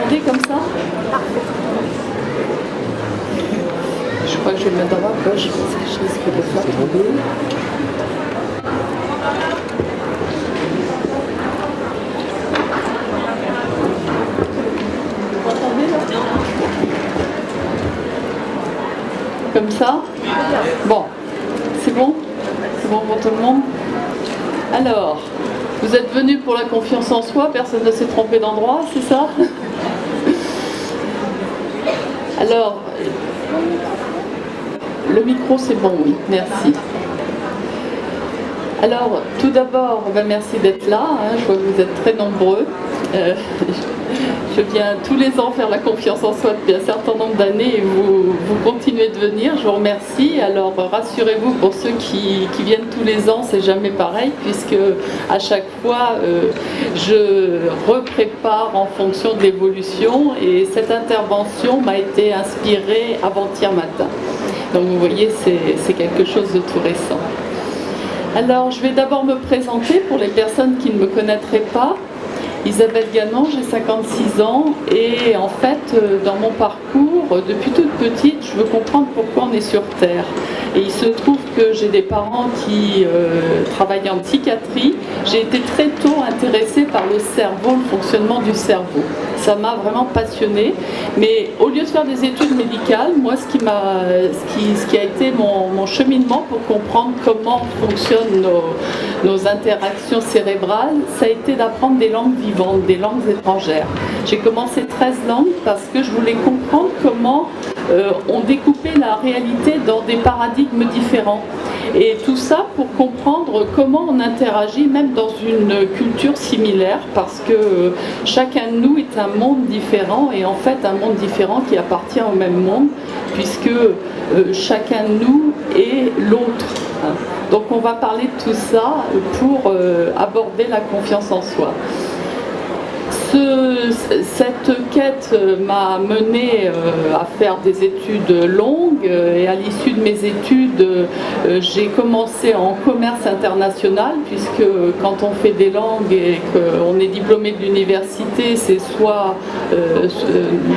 m'entendez comme ça? Je crois que je vais me mettre dans ma poche parce que je risque de faire tomber. Vous m'entendez là? Comme ça? Bon, c'est bon? C'est bon pour tout le monde? Alors, vous êtes venus pour la confiance en soi, personne ne s'est trompé d'endroit, c'est ça? Alors, le micro c'est bon, oui, merci. Alors, tout d'abord, merci d'être là, hein, je vois que vous êtes très nombreux. Je viens tous les ans faire la confiance en soi depuis un certain nombre d'années et vous continuez de venir, je vous remercie. Alors rassurez-vous, pour ceux qui viennent tous les ans, c'est jamais pareil, puisque à chaque fois je reprépare en fonction de l'évolution, et cette intervention m'a été inspirée avant-hier matin. Donc vous voyez, c'est quelque chose de tout récent. Alors je vais d'abord me présenter pour les personnes qui ne me connaîtraient pas. Isabelle Ganon, j'ai 56 ans et en fait dans mon parcours, depuis toute petite, je veux comprendre pourquoi on est sur Terre. Et il se trouve que j'ai des parents qui travaillaient en psychiatrie. J'ai été très tôt intéressée par le cerveau, le fonctionnement du cerveau. Ça m'a vraiment passionnée. Mais au lieu de faire des études médicales, moi ce qui a été mon cheminement pour comprendre comment fonctionnent nos interactions cérébrales, ça a été d'apprendre des langues vivantes, des langues étrangères. J'ai commencé 13 langues parce que je voulais comprendre comment on découpait la réalité dans des paradigmes différents. Et tout ça pour comprendre comment on interagit même dans une culture similaire, parce que chacun de nous est un monde différent, et en fait un monde différent qui appartient au même monde, puisque chacun de nous est l'autre. Donc on va parler de tout ça pour aborder la confiance en soi. Cette quête m'a menée à faire des études longues, et à l'issue de mes études, j'ai commencé en commerce international, puisque quand on fait des langues et qu'on est diplômé de l'université, c'est soit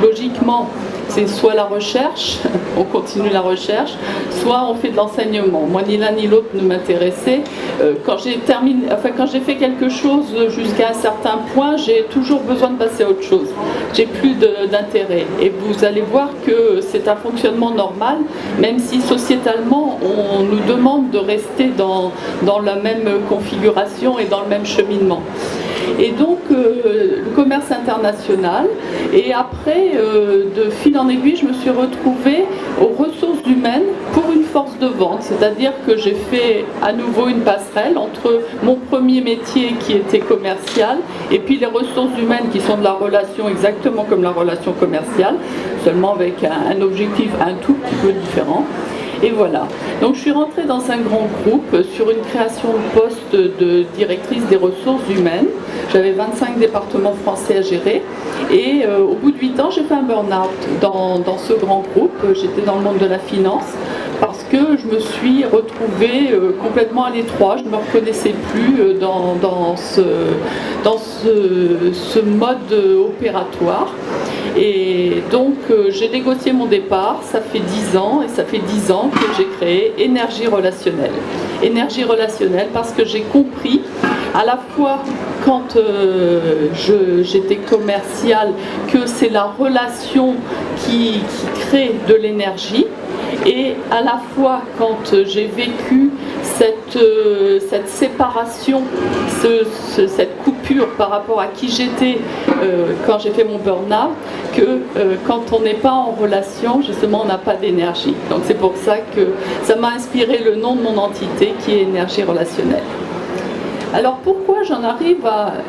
logiquement, c'est soit la recherche, on continue la recherche, soit on fait de l'enseignement. Moi, ni l'un ni l'autre ne m'intéressait. Quand j'ai fait quelque chose jusqu'à un certain point, j'ai toujours besoin de passer à autre chose. J'ai plus d'intérêt. Et vous allez voir que c'est un fonctionnement normal, même si sociétalement, on nous demande de rester dans la même configuration et dans le même cheminement. Et donc le commerce international, et après de fil en aiguille, je me suis retrouvée aux ressources humaines pour une force de vente, c'est-à-dire que j'ai fait à nouveau une passerelle entre mon premier métier qui était commercial et puis les ressources humaines qui sont de la relation exactement comme la relation commerciale, seulement avec un objectif un tout petit peu différent. Et voilà. Donc je suis rentrée dans un grand groupe sur une création de poste de directrice des ressources humaines. J'avais 25 départements français à gérer. Et au bout de 8 ans, j'ai fait un burn-out dans ce grand groupe. J'étais dans le monde de la finance parce que je me suis retrouvée complètement à l'étroit. Je ne me reconnaissais plus dans ce mode opératoire. Et donc j'ai négocié mon départ, ça fait 10 ans, et ça fait 10 ans que j'ai créé Énergie Relationnelle. Énergie Relationnelle parce que j'ai compris, à la fois quand j'étais commerciale, que c'est la relation qui crée de l'énergie, et à la fois quand j'ai vécu cette séparation, cette coupure par rapport à qui j'étais quand j'ai fait mon burn-out, que quand on n'est pas en relation, justement, on n'a pas d'énergie. Donc c'est pour ça que ça m'a inspiré le nom de mon entité qui est Énergie Relationnelle. Alors pourquoi j'en arrive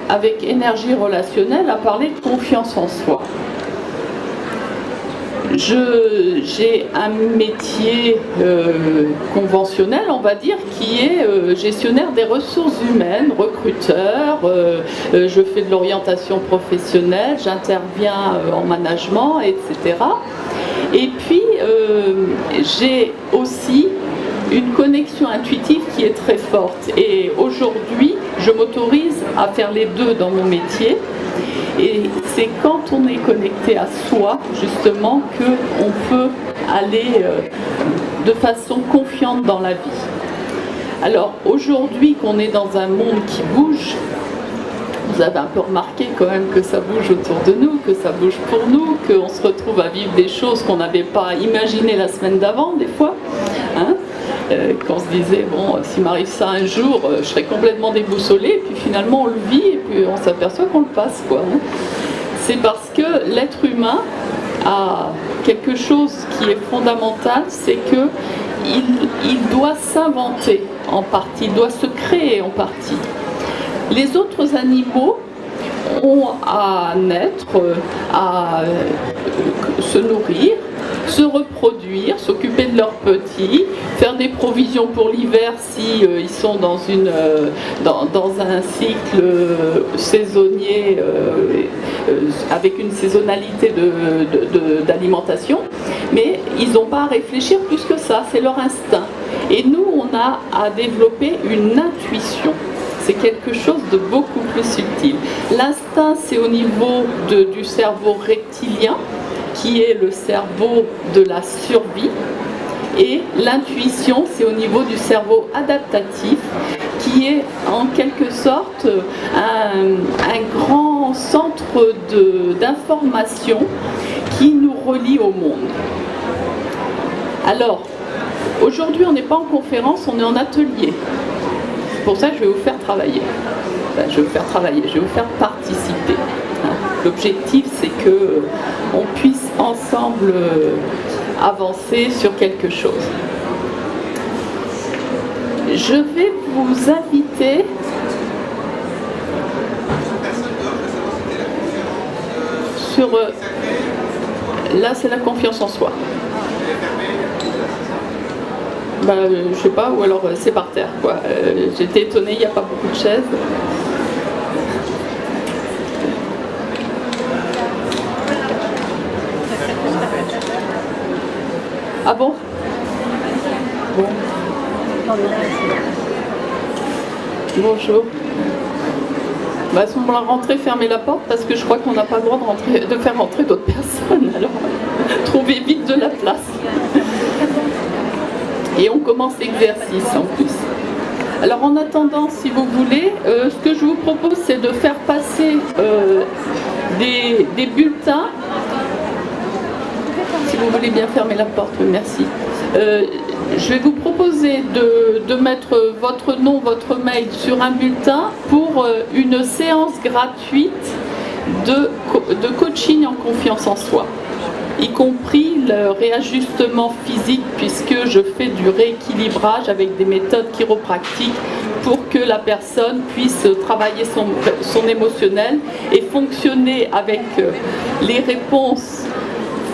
avec Énergie Relationnelle à parler de confiance en soi ? J'ai un métier conventionnel, on va dire, qui est gestionnaire des ressources humaines, recruteur, je fais de l'orientation professionnelle, j'interviens en management, etc. Et puis, j'ai aussi une connexion intuitive qui est très forte. Et aujourd'hui, je m'autorise à faire les deux dans mon métier. Et c'est quand on est connecté à soi, justement, qu'on peut aller de façon confiante dans la vie. Alors aujourd'hui qu'on est dans un monde qui bouge, vous avez un peu remarqué quand même que ça bouge autour de nous, que ça bouge pour nous, qu'on se retrouve à vivre des choses qu'on n'avait pas imaginées la semaine d'avant, des fois. Hein, qu'on se disait, bon, s'il m'arrive ça un jour, je serai complètement déboussolé, et puis finalement on le vit, et puis on s'aperçoit qu'on le passe, quoi. Hein. C'est parce que l'être humain a quelque chose qui est fondamental, c'est que il doit s'inventer en partie, il doit se créer en partie. Les autres animaux ont à naître, à se nourrir, se reproduire, s'occuper de leurs petits, faire des provisions pour l'hiver si ils sont dans un cycle saisonnier avec une saisonnalité d'alimentation, mais ils n'ont pas à réfléchir plus que ça, c'est leur instinct. Et nous, on a à développer une intuition. C'est quelque chose de beaucoup plus subtil. L'instinct, c'est au niveau du cerveau reptilien, qui est le cerveau de la survie. Et l'intuition, c'est au niveau du cerveau adaptatif, qui est en quelque sorte un grand centre d'information qui nous relie au monde. Alors, aujourd'hui, on n'est pas en conférence, on est en atelier. C'est pour ça que je vais vous faire travailler. Enfin, je vais vous faire travailler, je vais vous faire participer. L'objectif, c'est qu'on puisse ensemble avancer sur quelque chose. Je vais vous inviter sur... là, c'est la confiance en soi. Je sais pas, ou alors c'est par terre, quoi. J'étais étonnée, il n'y a pas beaucoup de chaises. Ah bon? Bon. Bonjour. À ce moment-là, rentrez, fermez la porte, parce que je crois qu'on n'a pas le droit de faire rentrer d'autres personnes. Alors, trouvez vite de la place. Et on commence l'exercice en plus. Alors en attendant, si vous voulez, ce que je vous propose, c'est de faire passer des bulletins. Si vous voulez bien fermer la porte, merci. Je vais vous proposer de mettre votre nom, votre mail sur un bulletin pour une séance gratuite de coaching en confiance en soi, y compris le réajustement physique, puisque je fais du rééquilibrage avec des méthodes chiropractiques pour que la personne puisse travailler son émotionnel et fonctionner avec les réponses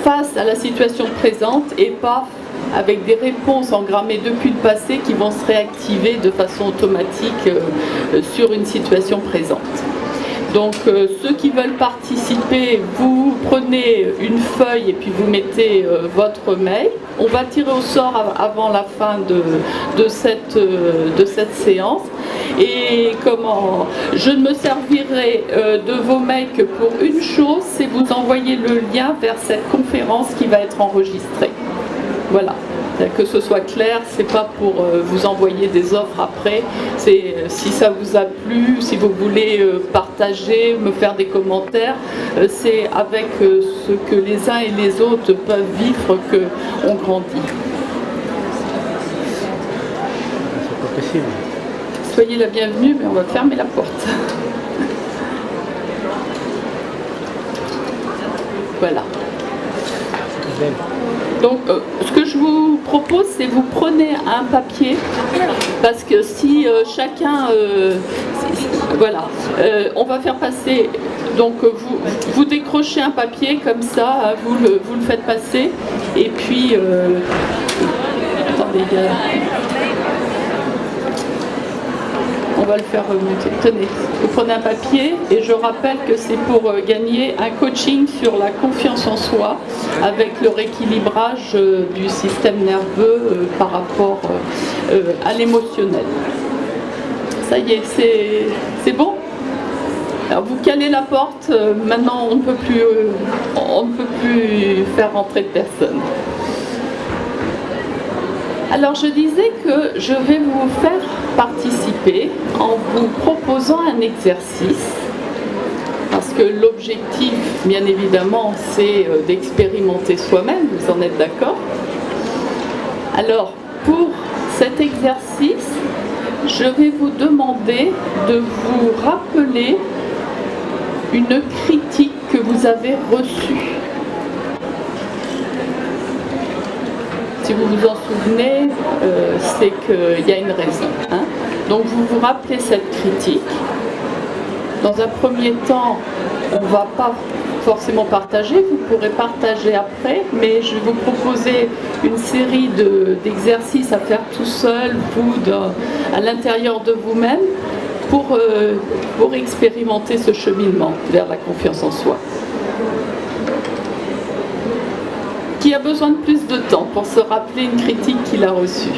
face à la situation présente et pas avec des réponses engrammées depuis le passé qui vont se réactiver de façon automatique sur une situation présente. Donc ceux qui veulent participer, vous prenez une feuille et puis vous mettez votre mail. On va tirer au sort avant la fin de cette séance. Et je ne me servirai de vos mails que pour une chose, c'est vous envoyer le lien vers cette conférence qui va être enregistrée. Voilà. Que ce soit clair, c'est pas pour vous envoyer des offres après, c'est si ça vous a plu, si vous voulez partager, me faire des commentaires, c'est avec ce que les uns et les autres peuvent vivre qu'on grandit. C'est pas possible. Soyez la bienvenue, mais on va fermer la porte. Voilà. Donc, ce que je vous propose, c'est vous prenez un papier, parce que si chacun... voilà, on va faire passer... Donc, vous décrochez un papier comme ça, vous le faites passer, et puis... attendez, on va le faire remonter. Tenez, vous prenez un papier et je rappelle que c'est pour gagner un coaching sur la confiance en soi avec le rééquilibrage du système nerveux par rapport à l'émotionnel. Ça y est, c'est bon ? Alors vous calez la porte, maintenant on ne peut plus faire rentrer de personne. Alors je disais que je vais vous faire participer en vous proposant un exercice, parce que l'objectif, bien évidemment, c'est d'expérimenter soi-même, vous en êtes d'accord? Alors pour cet exercice, je vais vous demander de vous rappeler une critique que vous avez reçue. Si vous vous en souvenez, c'est qu'il y a une raison. Hein. Donc vous vous rappelez cette critique. Dans un premier temps, on ne va pas forcément partager, vous pourrez partager après, mais je vais vous proposer une série d'exercices à faire tout seul, vous, à l'intérieur de vous-même, pour expérimenter ce cheminement vers la confiance en soi. Qui a besoin de plus de temps pour se rappeler une critique qu'il a reçue?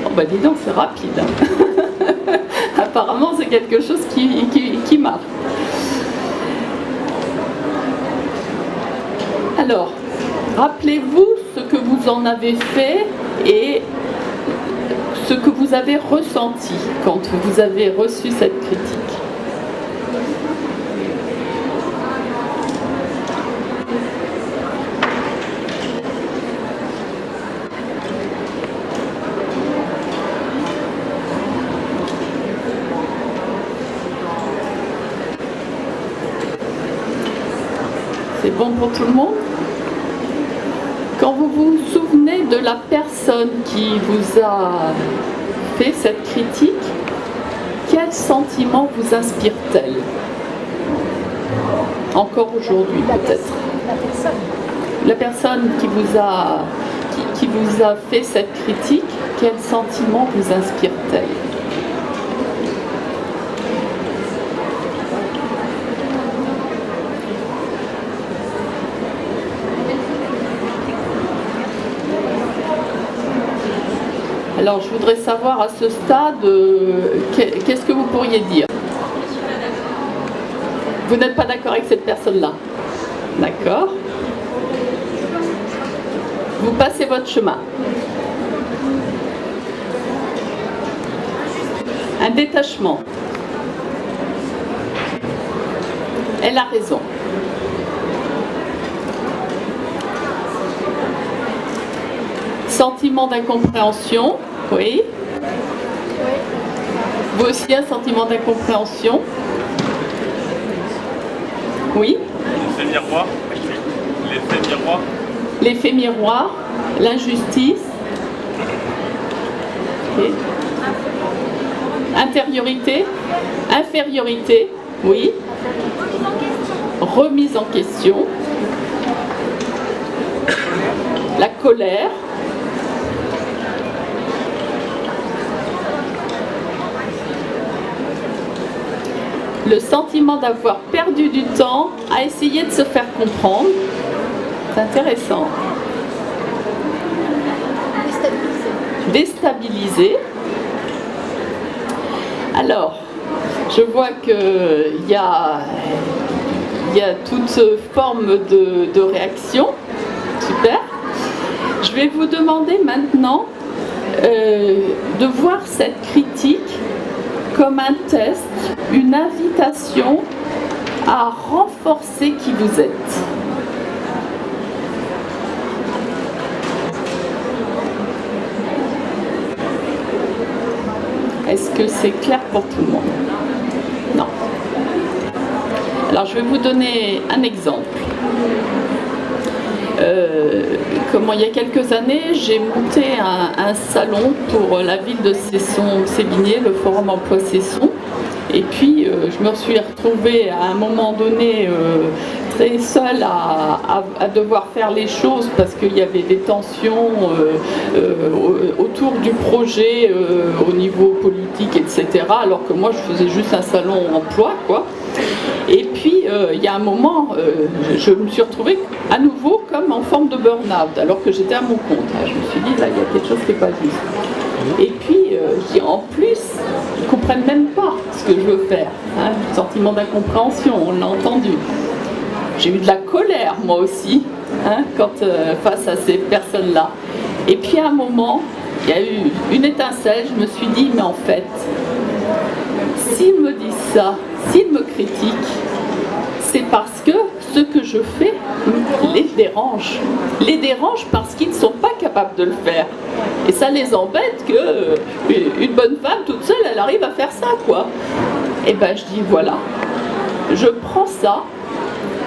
Oh bah dis donc, c'est rapide. Hein. Apparemment, c'est quelque chose qui marche. Alors, rappelez-vous ce que vous en avez fait et ce que vous avez ressenti quand vous avez reçu cette critique. C'est bon pour tout le monde? Quand vous vous souvenez de la personne qui vous a fait cette critique, quel sentiment vous inspire-t-elle? Encore aujourd'hui peut-être. La personne qui vous a fait cette critique, quel sentiment vous inspire-t-elle? Alors, je voudrais savoir à ce stade, qu'est-ce que vous pourriez dire? Vous n'êtes pas d'accord avec cette personne-là? D'accord. Vous passez votre chemin. Un détachement. Elle a raison. Sentiment d'incompréhension, oui. Vous aussi, un sentiment d'incompréhension? Oui. L'effet miroir. L'effet miroir. L'effet miroir, l'injustice. Okay. Intériorité, infériorité, oui. Remise en question. La colère. Le sentiment d'avoir perdu du temps à essayer de se faire comprendre. C'est intéressant. Déstabilisé. Alors, je vois qu'il y a toute forme de réaction. Super. Je vais vous demander maintenant de voir cette critique comme un test, une invitation à renforcer qui vous êtes. Est-ce que c'est clair pour tout le monde? Non. Alors je vais vous donner un exemple. Il y a quelques années, j'ai monté un salon pour la ville de Cesson-Sévigné, le Forum Emploi Cesson. Et puis, je me suis retrouvée à un moment donné très seule à devoir faire les choses parce qu'il y avait des tensions autour du projet au niveau politique, etc. Alors que moi, je faisais juste un salon emploi, quoi. Et puis, il y a un moment, je me suis retrouvée à nouveau comme en forme de burn-out, alors que j'étais à mon compte. Je me suis dit, là, il y a quelque chose qui n'est pas juste. Et puis, je dis, en plus, ils ne comprennent même pas ce que je veux faire. Hein, sentiment d'incompréhension, on l'a entendu. J'ai eu de la colère, moi aussi, hein, face à ces personnes-là. Et puis à un moment, il y a eu une étincelle, je me suis dit, mais en fait, s'ils me disent ça, s'ils me critiquent, c'est parce que ce que je fais les dérange. Les dérange parce qu'ils ne sont pas capables de le faire. Et ça les embête qu'une bonne femme toute seule, elle arrive à faire ça, quoi. Et ben je dis, voilà, je prends ça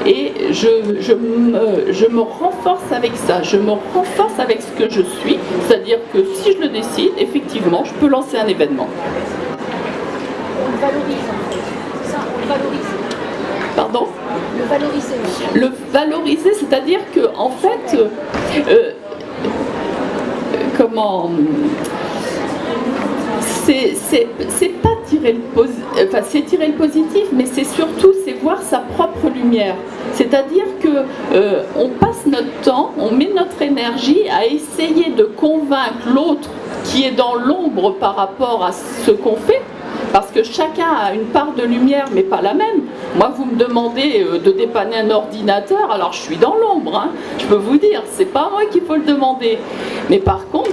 et je me renforce avec ça. Je me renforce avec ce que je suis. C'est-à-dire que si je le décide, effectivement, je peux lancer un événement. On le valorise, en fait. C'est ça, on le valorise. Pardon ? Le valoriser. Le valoriser, c'est-à-dire que, en fait, c'est pas tirer le positif, mais c'est surtout voir sa propre lumière. C'est-à-dire que on passe notre temps, on met notre énergie à essayer de convaincre l'autre qui est dans l'ombre par rapport à ce qu'on fait. Parce que chacun a une part de lumière, mais pas la même. Moi, vous me demandez de dépanner un ordinateur, alors je suis dans l'ombre, hein. Je peux vous dire, c'est pas moi qu'il faut le demander. Mais par contre,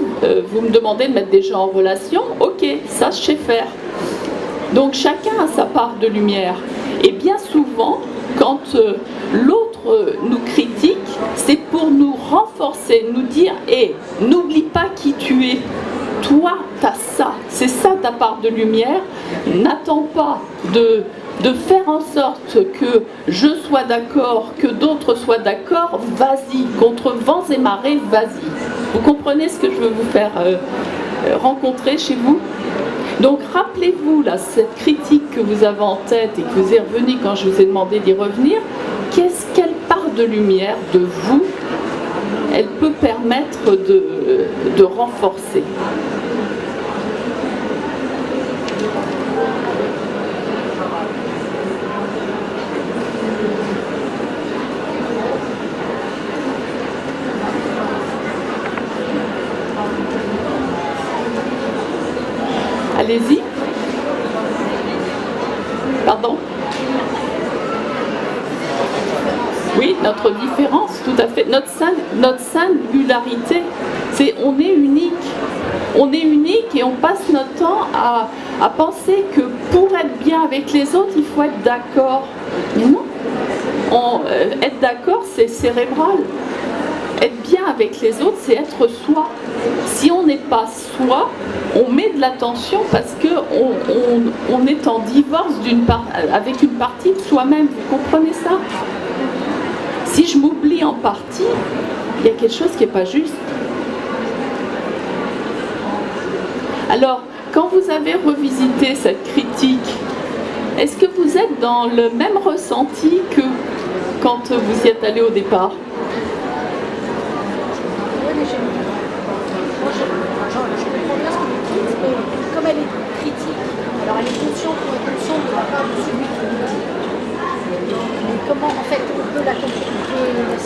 vous me demandez de mettre des gens en relation, ok, ça je sais faire. Donc chacun a sa part de lumière. Et bien souvent, quand l'autre nous critique, c'est pour nous renforcer, nous dire, hé, n'oublie pas qui tu es. Toi, tu as ça, c'est ça ta part de lumière. N'attends pas de faire en sorte que je sois d'accord, que d'autres soient d'accord. Vas-y, contre vents et marées, vas-y. Vous comprenez ce que je veux vous faire rencontrer chez vous ? Donc rappelez-vous là, cette critique que vous avez en tête et que vous est revenue quand je vous ai demandé d'y revenir. Quelle part de lumière de vous elle peut permettre de renforcer. Allez-y. Pardon ? Oui, notre différence, tout à fait. Notre singularité, c'est on est unique. On est unique et on passe notre temps à penser que pour être bien avec les autres, il faut être d'accord. Mais non. Être d'accord, c'est cérébral. Être bien avec les autres, c'est être soi. Si on n'est pas soi, on met de l'attention parce qu'on est en divorce avec une partie de soi-même. Vous comprenez ça ? Si je m'oublie en partie, il y a quelque chose qui n'est pas juste. Alors, quand vous avez revisité cette critique, est-ce que vous êtes dans le même ressenti que quand vous y êtes allé au départ ? Oui, mais je comprends bien ce que vous dites, mais comme elle est critique, alors elle est consciente de la part de celui qui nous dit. Mais comment, en fait, on peut l'assimiler, mais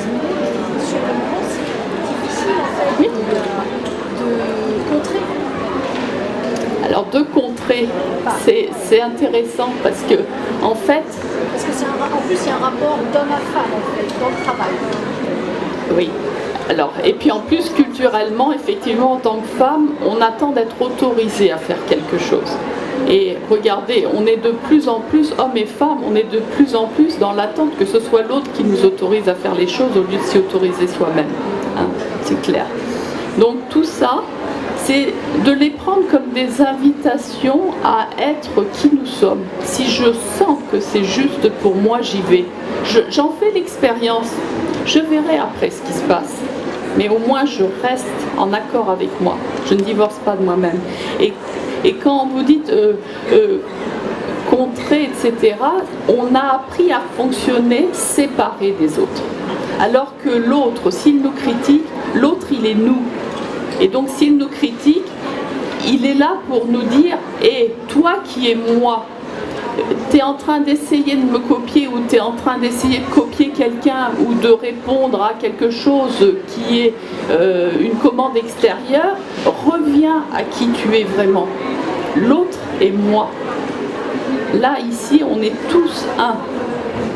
sur le moment, c'est difficile, en fait, oui. de contrer. Alors, de contrer, c'est intéressant parce que, en fait... Parce que en plus, il y a un rapport d'homme à femme, en fait, dans le travail. Oui. Alors, et puis en plus, culturellement, effectivement, en tant que femme, on attend d'être autorisé à faire quelque chose. Et regardez, on est de plus en plus, hommes et femmes, on est de plus en plus dans l'attente que ce soit l'autre qui nous autorise à faire les choses au lieu de s'y autoriser soi-même. Hein, c'est clair. Donc tout ça, c'est de les prendre comme des invitations à être qui nous sommes. Si je sens que c'est juste pour moi, j'y vais. J'en fais l'expérience. Je verrai après ce qui se passe. Mais au moins, je reste en accord avec moi. Je ne divorce pas de moi-même. Et quand vous dites contrer, etc., on a appris à fonctionner séparé des autres. Alors que l'autre, s'il nous critique, l'autre, il est nous. Et donc, s'il nous critique, il est là pour nous dire « Hé, toi qui es moi, tu es en train d'essayer de me copier ou tu es en train d'essayer de copier quelqu'un ou de répondre à quelque chose qui est une commande extérieure, reviens à qui tu es vraiment. l'autre et moi. Là, ici, on est tous un.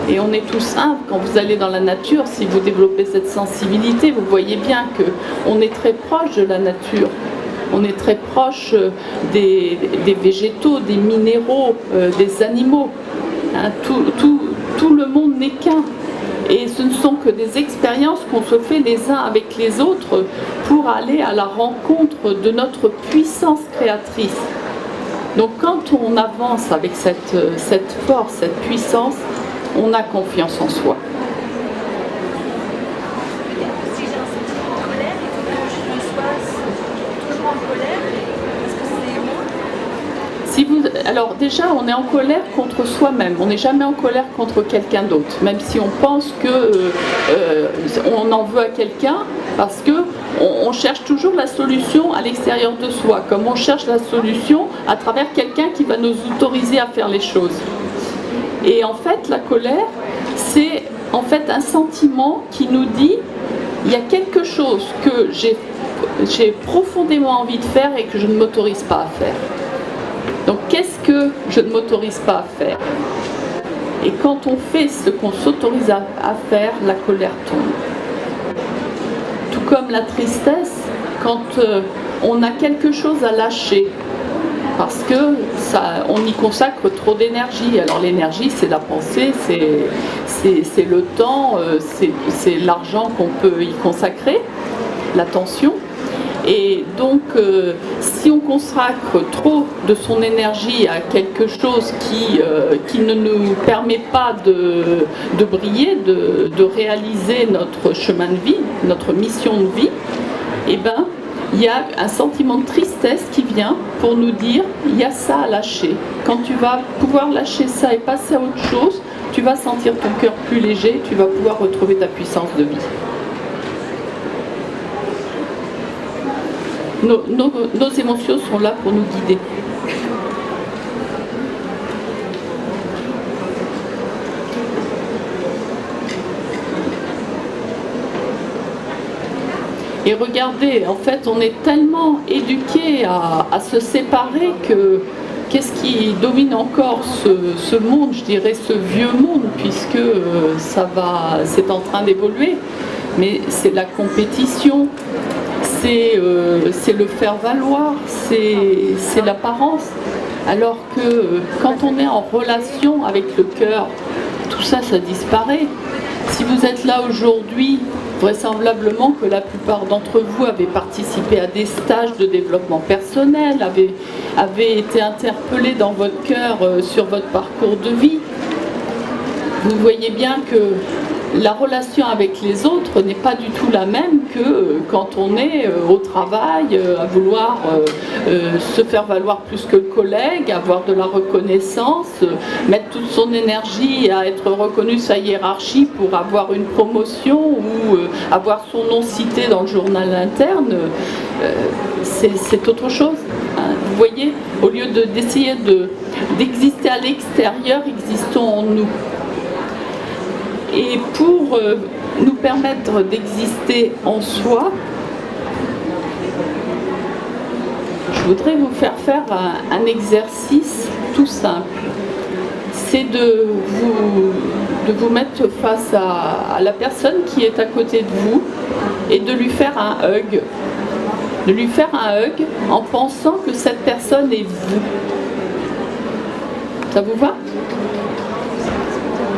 Et on est tous un. Quand vous allez dans la nature, si vous développez cette sensibilité, vous voyez bien qu'on est très proche de la nature. On est très proche des végétaux, des minéraux, des animaux. Hein, tout le monde n'est qu'un. Et ce ne sont que des expériences qu'on se fait les uns avec les autres pour aller à la rencontre de notre puissance créatrice. Donc quand on avance avec cette force, cette puissance, on a confiance en soi. Si j'ai un sentiment de colère, il faut que je sois toujours en colère, parce que c'est moi. Alors déjà, on est en colère contre soi-même. On n'est jamais en colère contre quelqu'un d'autre, même si on pense qu'on en veut à quelqu'un, parce que on cherche toujours la solution à l'extérieur de soi, comme on cherche la solution à travers quelqu'un qui va nous autoriser à faire les choses. Et en fait, la colère, c'est en fait un sentiment qui nous dit il y a quelque chose que j'ai profondément envie de faire et que je ne m'autorise pas à faire. Donc qu'est-ce que je ne m'autorise pas à faire? Et quand on fait ce qu'on s'autorise à faire, la colère tombe. Tout comme la tristesse, quand on a quelque chose à lâcher, parce que on y consacre trop d'énergie. Alors l'énergie, c'est la pensée, c'est le temps, c'est l'argent qu'on peut y consacrer, l'attention. Et donc, si on consacre trop de son énergie à quelque chose qui ne nous permet pas de briller, de réaliser notre chemin de vie, notre mission de vie, eh ben, il y a un sentiment de tristesse qui vient pour nous dire il y a ça à lâcher. Quand tu vas pouvoir lâcher ça et passer à autre chose, tu vas sentir ton cœur plus léger, tu vas pouvoir retrouver ta puissance de vie. Nos émotions sont là pour nous guider. Et regardez, en fait, on est tellement éduqués à se séparer que qu'est-ce qui domine encore ce monde, je dirais ce vieux monde, puisque c'est en train d'évoluer, mais c'est la compétition, c'est le faire valoir, c'est l'apparence. Alors que quand on est en relation avec le cœur, tout ça, ça disparaît. Si vous êtes là aujourd'hui, vraisemblablement que la plupart d'entre vous avaient participé à des stages de développement personnel, avaient été interpellés dans votre cœur sur votre parcours de vie. Vous voyez bien que la relation avec les autres n'est pas du tout la même que quand on est au travail, à vouloir se faire valoir plus que le collègue, avoir de la reconnaissance, mettre toute son énergie à être reconnu sa hiérarchie pour avoir une promotion ou avoir son nom cité dans le journal interne, c'est autre chose. Hein. Vous voyez, au lieu d'essayer d'exister à l'extérieur, existons en nous. Et pour nous permettre d'exister en soi, je voudrais vous faire un exercice tout simple. C'est de vous mettre face à la personne qui est à côté de vous et de lui faire un hug. De lui faire un hug en pensant que cette personne est vous. Ça vous va ?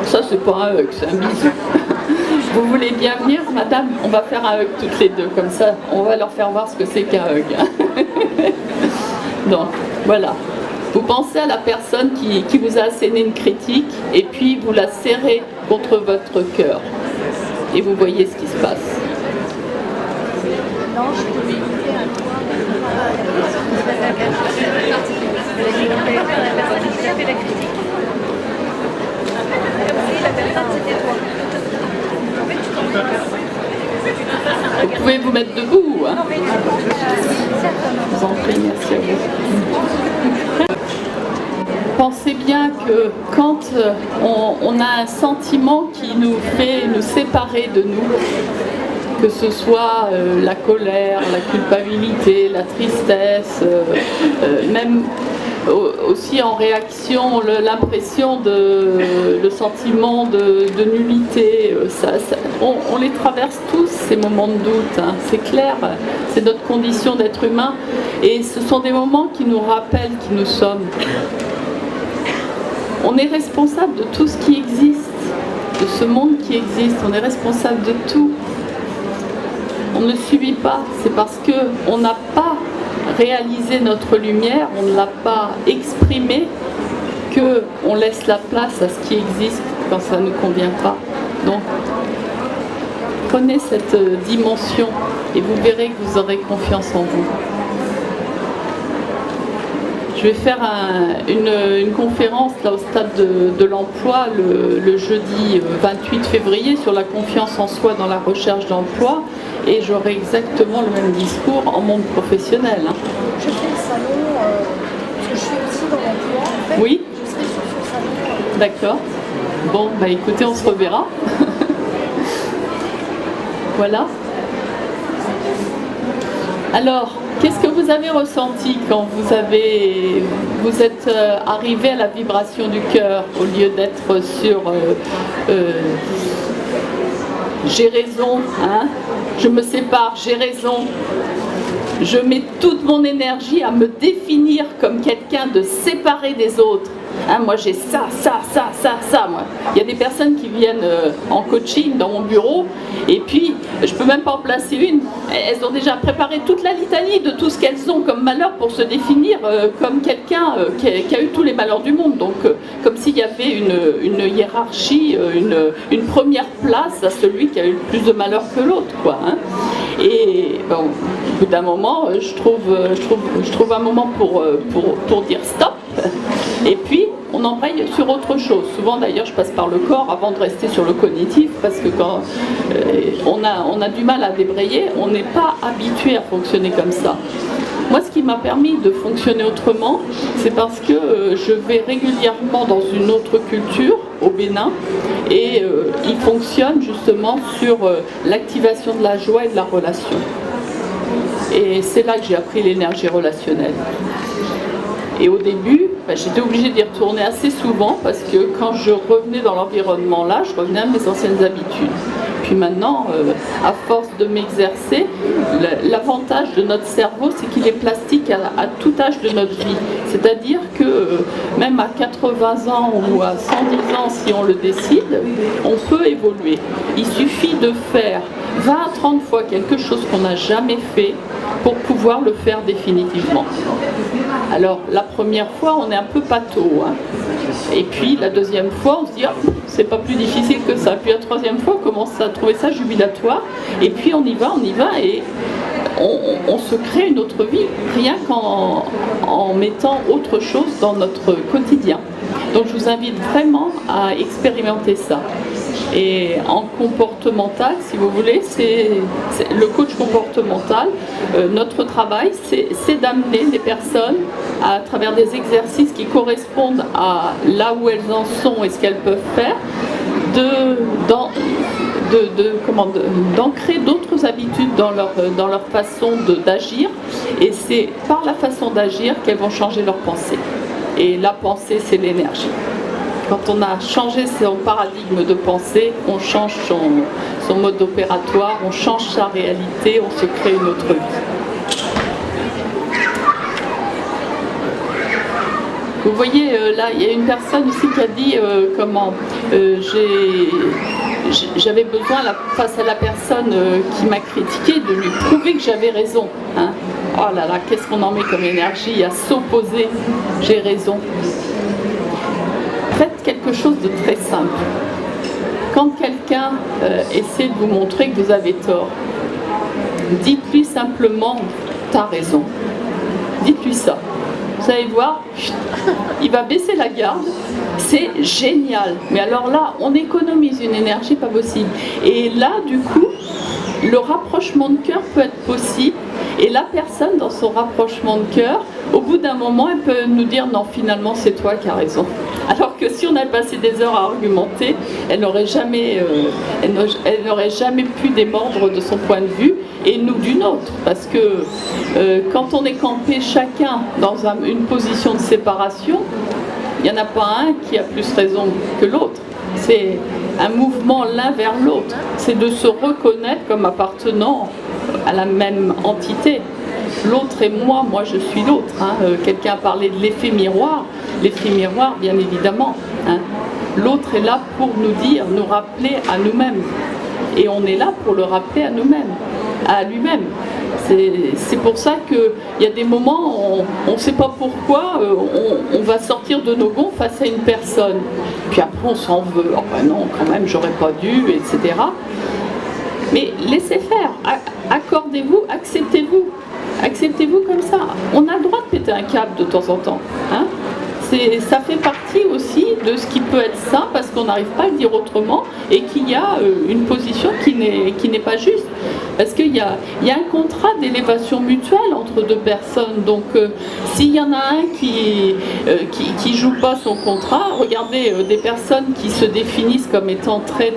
Ça, c'est pas un hug, c'est un bisou. Vous voulez bien venir, madame? On va faire un hug toutes les deux, comme ça, on va leur faire voir ce que c'est qu'un hug. Donc, voilà. Vous pensez à la personne qui vous a asséné une critique, et puis vous la serrez contre votre cœur. Et vous voyez ce qui se passe. Non, je peux écouter un point. La critique. La personne, c'était toi. En fait, tu Vous pouvez vous mettre debout. Hein. Je vous en prie, merci à vous. Pensez bien que quand on a un sentiment qui nous fait nous séparer de nous, que ce soit la colère, la culpabilité, la tristesse, même aussi en réaction l'impression le sentiment de nullité. On les traverse tous, ces moments de doute, hein, c'est clair, c'est notre condition d'être humain et ce sont des moments qui nous rappellent qui nous sommes. On est responsable de tout ce qui existe, de ce monde qui existe, on est responsable de tout. On ne subit pas, c'est parce qu'on n'a pas réalisé notre lumière, on ne l'a pas exprimée, qu'on laisse la place à ce qui existe quand ça ne convient pas. Donc, prenez cette dimension et vous verrez que vous aurez confiance en vous. Je vais faire une conférence là, au stade de l'emploi le jeudi 28 février sur la confiance en soi dans la recherche d'emploi et j'aurai exactement le même discours en monde professionnel. Hein. Je fais le salon, parce que je suis aussi dans l'emploi. En fait, oui. Je serai sur ce salon. D'accord. Bon, bah écoutez, on se reverra. Voilà. Alors, qu'est-ce que vous avez ressenti quand vous êtes arrivé à la vibration du cœur au lieu d'être sur j'ai raison, hein, je me sépare, j'ai raison. Je mets toute mon énergie à me définir comme quelqu'un de séparé des autres. Hein, moi j'ai ça, moi. Il y a des personnes qui viennent en coaching dans mon bureau et puis je peux même pas en placer une. Elles ont déjà préparé toute la litanie de tout ce qu'elles ont comme malheur pour se définir comme quelqu'un qui a eu tous les malheurs du monde. Donc comme s'il y avait une hiérarchie, une première place à celui qui a eu le plus de malheur que l'autre, quoi. Hein. Et bon, au bout d'un moment, je trouve un moment pour dire stop. Et puis, on embraye sur autre chose. Souvent, d'ailleurs, je passe par le corps avant de rester sur le cognitif, parce que quand on a du mal à débrayer, on n'est pas habitué à fonctionner comme ça. Moi, ce qui m'a permis de fonctionner autrement, c'est parce que je vais régulièrement dans une autre culture, au Bénin, et il fonctionne justement sur l'activation de la joie et de la relation. Et c'est là que j'ai appris l'énergie relationnelle. Et au début, j'étais obligée d'y retourner assez souvent parce que quand je revenais dans l'environnement là, je revenais à mes anciennes habitudes. Puis maintenant, à force de m'exercer, l'avantage de notre cerveau, c'est qu'il est plastique à tout âge de notre vie. C'est-à-dire que même à 80 ans ou à 110 ans, si on le décide, on peut évoluer. Il suffit de faire 20 à 30 fois quelque chose qu'on n'a jamais fait pour pouvoir le faire définitivement. Alors, la première fois, on est un peu pâteau. Hein. Et puis, la deuxième fois, on se dit, ah, c'est pas plus difficile que ça. Puis la troisième fois, on commence à trouver ça jubilatoire. Et puis, on y va, et on se crée une autre vie, rien qu'en mettant autre chose dans notre quotidien. Donc, je vous invite vraiment à expérimenter ça. Et en comportemental, si vous voulez, c'est le coach comportemental. Notre travail, c'est d'amener les personnes à travers des exercices qui correspondent à là où elles en sont et ce qu'elles peuvent faire, d'ancrer d'autres habitudes dans leur façon d'agir. Et c'est par la façon d'agir qu'elles vont changer leur pensée. Et la pensée, c'est l'énergie. Quand on a changé son paradigme de pensée, on change son mode opératoire, on change sa réalité, on se crée une autre vie. Vous voyez, là, il y a une personne ici qui a dit j'avais besoin, face à la personne qui m'a critiqué, de lui prouver que j'avais raison. Hein. Oh là là, qu'est-ce qu'on en met comme énergie à s'opposer, j'ai raison. Faites quelque chose de très simple. Quand quelqu'un essaie de vous montrer que vous avez tort, dites-lui simplement « t'as raison ». Dites-lui ça. Vous allez voir, il va baisser la garde. C'est génial. Mais alors là, on économise une énergie pas possible. Et là, du coup, le rapprochement de cœur peut être possible Et la personne, dans son rapprochement de cœur, au bout d'un moment, elle peut nous dire non, finalement, c'est toi qui as raison. Alors que si on avait passé des heures à argumenter, elle n'aurait jamais pu démordre de son point de vue et nous du nôtre. Parce que quand on est campé chacun dans une position de séparation, il n'y en a pas un qui a plus raison que l'autre. C'est un mouvement l'un vers l'autre. C'est de se reconnaître comme appartenant à la même entité. L'autre est moi, moi je suis l'autre. Hein. Quelqu'un a parlé de l'effet miroir. L'effet miroir, bien évidemment. Hein. L'autre est là pour nous dire, nous rappeler à nous-mêmes. Et on est là pour le rappeler à nous-mêmes, à lui-même. C'est pour ça qu'il y a des moments où on ne sait pas pourquoi on va sortir de nos gonds face à une personne. Puis après on s'en veut. Oh ben non, quand même, j'aurais pas dû, etc. Mais laissez faire. Accordez-vous, acceptez-vous. Acceptez-vous comme ça. On a le droit de péter un câble de temps en temps. Hein. Ça fait partie aussi de ce qui peut être ça parce qu'on n'arrive pas à le dire autrement et qu'il y a une position qui n'est pas juste. Parce qu'il y a un contrat d'élévation mutuelle entre deux personnes. Donc s'il y en a un qui joue pas son contrat, regardez des personnes qui se définissent comme étant très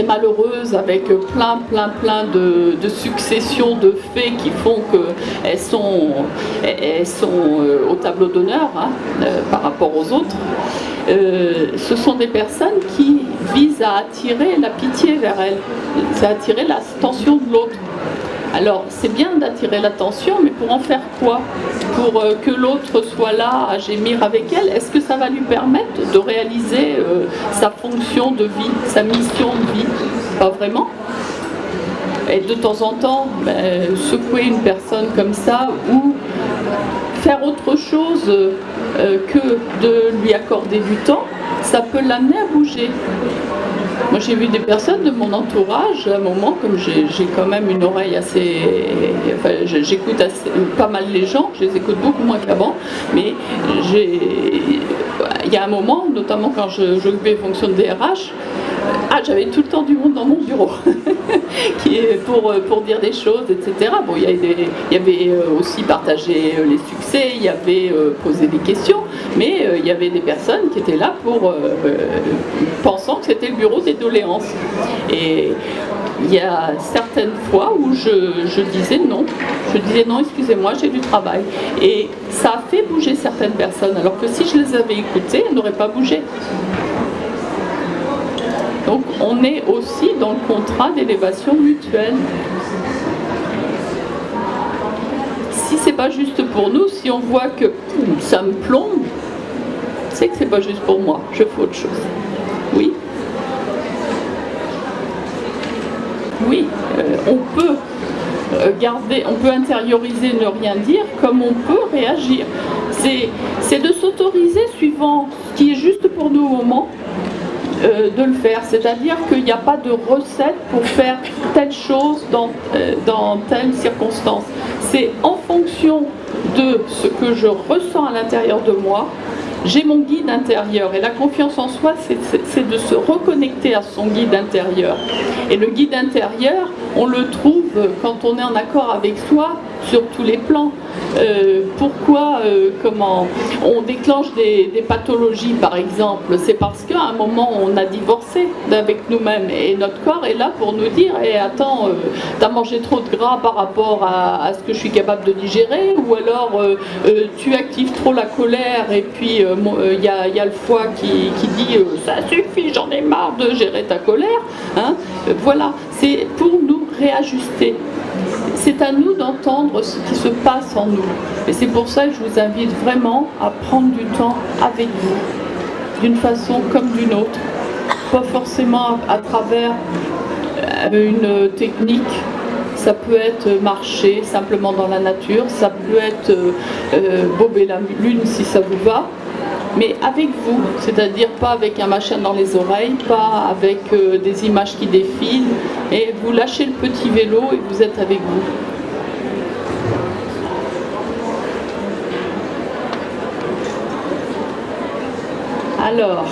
malheureuses avec plein de successions de faits qui font qu'elles sont au tableau d'honneur hein, par rapport aux autres. Ce sont des personnes qui visent à attirer la pitié vers elles, c'est attirer l'attention de l'autre. Alors c'est bien d'attirer l'attention, mais pour en faire quoi? Pour que l'autre soit là à gémir avec elle? Est-ce que ça va lui permettre de réaliser sa fonction de vie, sa mission de vie? Pas vraiment. Et de temps en temps, secouer une personne comme ça ou faire autre chose que de lui accorder du temps, ça peut l'amener à bouger. Moi j'ai vu des personnes de mon entourage, à un moment, comme j'ai quand même une oreille assez... Enfin, j'écoute pas mal les gens, je les écoute beaucoup moins qu'avant, mais il y a un moment, notamment quand j'occupais les fonctions de DRH, j'avais tout le temps du monde dans mon bureau pour dire des choses, etc. Bon, il y avait aussi partagé les succès, il y avait posé des questions, mais il y avait des personnes qui étaient là pensant que c'était le bureau des doléances. Et il y a certaines fois où je disais non. Je disais non, excusez-moi, j'ai du travail. Et ça a fait bouger certaines personnes, alors que si je les avais écoutées, elles n'auraient pas bougé. Donc on est aussi dans le contrat d'élévation mutuelle. Si c'est pas juste pour nous, si on voit que ça me plombe, c'est que c'est pas juste pour moi, je fais autre chose. Oui. Oui, on peut on peut intérioriser, ne rien dire, comme on peut réagir. C'est de s'autoriser suivant ce qui est juste pour nous au moment, de le faire. C'est-à-dire qu'il n'y a pas de recette pour faire telle chose dans telle circonstance. C'est en fonction de ce que je ressens à l'intérieur de moi. J'ai mon guide intérieur et la confiance en soi, c'est de se reconnecter à son guide intérieur. Et le guide intérieur, on le trouve quand on est en accord avec soi sur tous les plans. Pourquoi on déclenche des pathologies par exemple? C'est parce qu'à un moment on a divorcé avec nous-mêmes et notre corps est là pour nous dire attends, t'as mangé trop de gras par rapport à ce que je suis capable de digérer, ou alors tu actives trop la colère et puis il y a le foie qui dit ça suffit, j'en ai marre de gérer ta colère. Hein. Voilà, c'est pour nous réajuster. C'est à nous d'entendre ce qui se passe en nous. Et c'est pour ça que je vous invite vraiment à prendre du temps avec vous, d'une façon comme d'une autre. Pas forcément à travers une technique. Ça peut être marcher simplement dans la nature, ça peut être bober la lune si ça vous va, mais avec vous, c'est-à-dire pas avec un machin dans les oreilles, pas avec des images qui défilent, et vous lâchez le petit vélo et vous êtes avec vous. Alors,